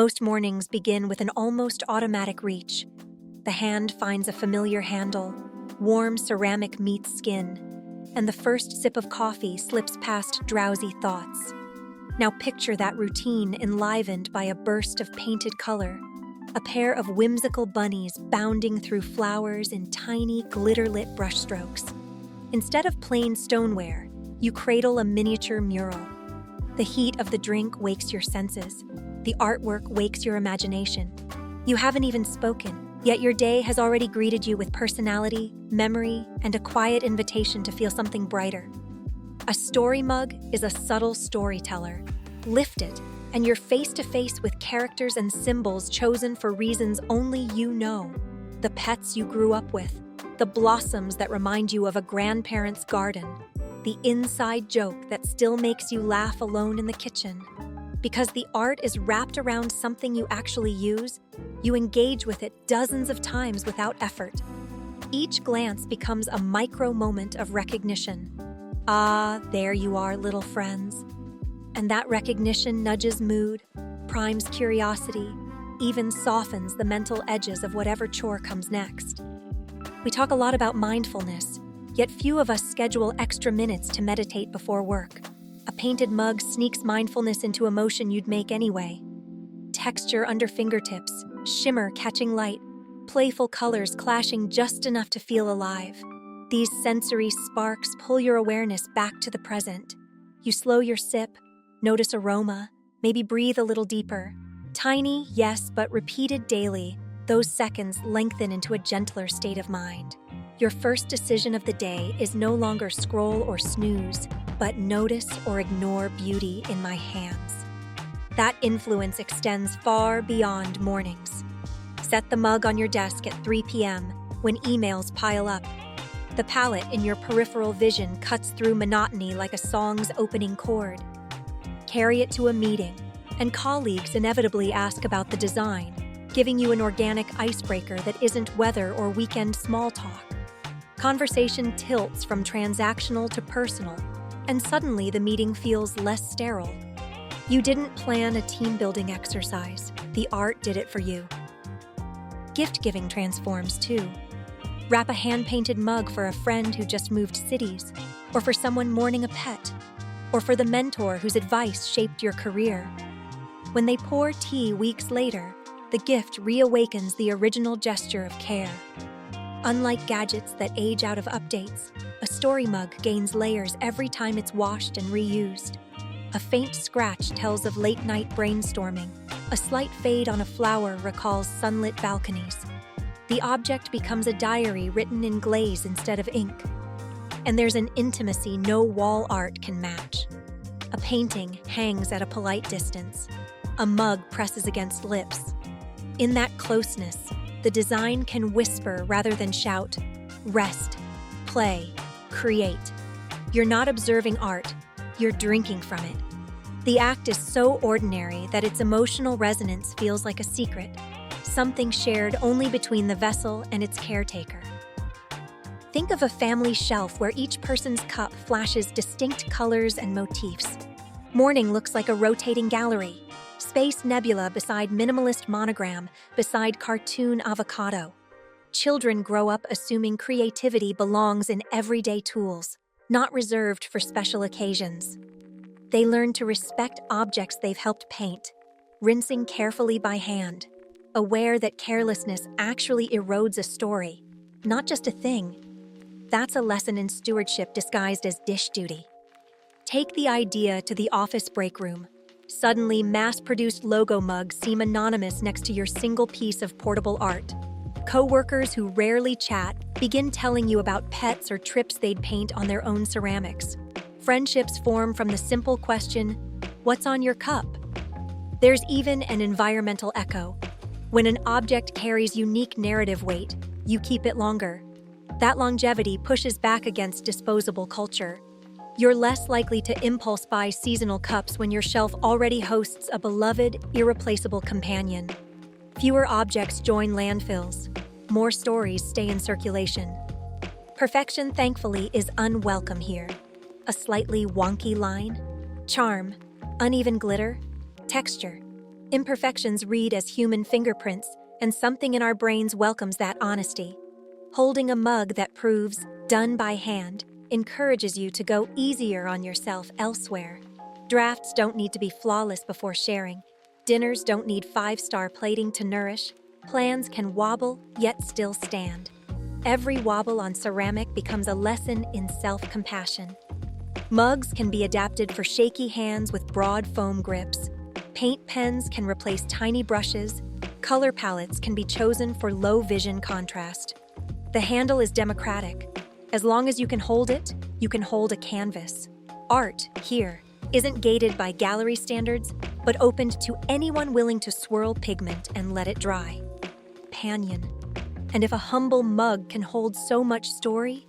Most mornings begin with an almost automatic reach. The hand finds a familiar handle, warm ceramic meets skin, and the first sip of coffee slips past drowsy thoughts. Now picture that routine enlivened by a burst of painted color, a pair of whimsical bunnies bounding through flowers in tiny, glitter-lit brushstrokes. Instead of plain stoneware, you cradle a miniature mural. The heat of the drink wakes your senses. The artwork wakes your imagination. You haven't even spoken, yet your day has already greeted you with personality, memory, and a quiet invitation to feel something brighter. A story mug is a subtle storyteller. Lift it, and you're face to face with characters and symbols chosen for reasons only you know. The pets you grew up with, the blossoms that remind you of a grandparent's garden, the inside joke that still makes you laugh alone in the kitchen. Because the art is wrapped around something you actually use, you engage with it dozens of times without effort. Each glance becomes a micro moment of recognition. Ah, there you are, little friends. And that recognition nudges mood, primes curiosity, even softens the mental edges of whatever chore comes next. We talk a lot about mindfulness, yet few of us schedule extra minutes to meditate before work. A painted mug sneaks mindfulness into a motion you'd make anyway. Texture under fingertips, shimmer catching light, playful colors clashing just enough to feel alive. These sensory sparks pull your awareness back to the present. You slow your sip, notice aroma, maybe breathe a little deeper. Tiny, yes, but repeated daily, those seconds lengthen into a gentler state of mind. Your first decision of the day is no longer scroll or snooze, but notice or ignore beauty in my hands. That influence extends far beyond mornings. Set the mug on your desk at 3 p.m. when emails pile up. The palette in your peripheral vision cuts through monotony like a song's opening chord. Carry it to a meeting, and colleagues inevitably ask about the design, giving you an organic icebreaker that isn't weather or weekend small talk. Conversation tilts from transactional to personal, and suddenly the meeting feels less sterile. You didn't plan a team-building exercise. The art did it for you. Gift-giving transforms too. Wrap a hand-painted mug for a friend who just moved cities, or for someone mourning a pet, or for the mentor whose advice shaped your career. When they pour tea weeks later, the gift reawakens the original gesture of care. Unlike gadgets that age out of updates, a story mug gains layers every time it's washed and reused. A faint scratch tells of late-night brainstorming. A slight fade on a flower recalls sunlit balconies. The object becomes a diary written in glaze instead of ink. And there's an intimacy no wall art can match. A painting hangs at a polite distance. A mug presses against lips. In that closeness, the design can whisper rather than shout. Rest, play, create. You're not observing art, you're drinking from it. The act is so ordinary that its emotional resonance feels like a secret, something shared only between the vessel and its caretaker. Think of a family shelf where each person's cup flashes distinct colors and motifs. Morning looks like a rotating gallery. Space nebula beside minimalist monogram beside cartoon avocado. Children grow up assuming creativity belongs in everyday tools, not reserved for special occasions. They learn to respect objects they've helped paint, rinsing carefully by hand, aware that carelessness actually erodes a story, not just a thing. That's a lesson in stewardship disguised as dish duty. Take the idea to the office break room. Suddenly, mass-produced logo mugs seem anonymous next to your single piece of portable art. Co-workers who rarely chat begin telling you about pets or trips they'd paint on their own ceramics. Friendships form from the simple question, "What's on your cup?" There's even an environmental echo. When an object carries unique narrative weight, you keep it longer. That longevity pushes back against disposable culture. You're less likely to impulse buy seasonal cups when your shelf already hosts a beloved, irreplaceable companion. Fewer objects join landfills. More stories stay in circulation. Perfection, thankfully, is unwelcome here. A slightly wonky line, charm, uneven glitter, texture. Imperfections read as human fingerprints, and something in our brains welcomes that honesty. Holding a mug that proves done by hand encourages you to go easier on yourself elsewhere. Drafts don't need to be flawless before sharing. Dinners don't need five-star plating to nourish. Plans can wobble, yet still stand. Every wobble on ceramic becomes a lesson in self-compassion. Mugs can be adapted for shaky hands with broad foam grips. Paint pens can replace tiny brushes. Color palettes can be chosen for low-vision contrast. The handle is democratic. As long as you can hold it, you can hold a canvas. Art, here, isn't gated by gallery standards, but opened to anyone willing to swirl pigment and let it dry. Canyon. And if a humble mug can hold so much story,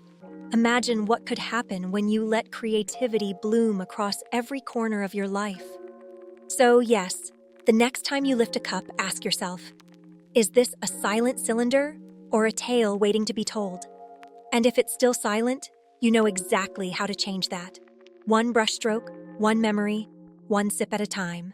imagine what could happen when you let creativity bloom across every corner of your life. So yes, the next time you lift a cup, ask yourself, is this a silent cylinder or a tale waiting to be told? And if it's still silent, you know exactly how to change that. One brushstroke, one memory, one sip at a time.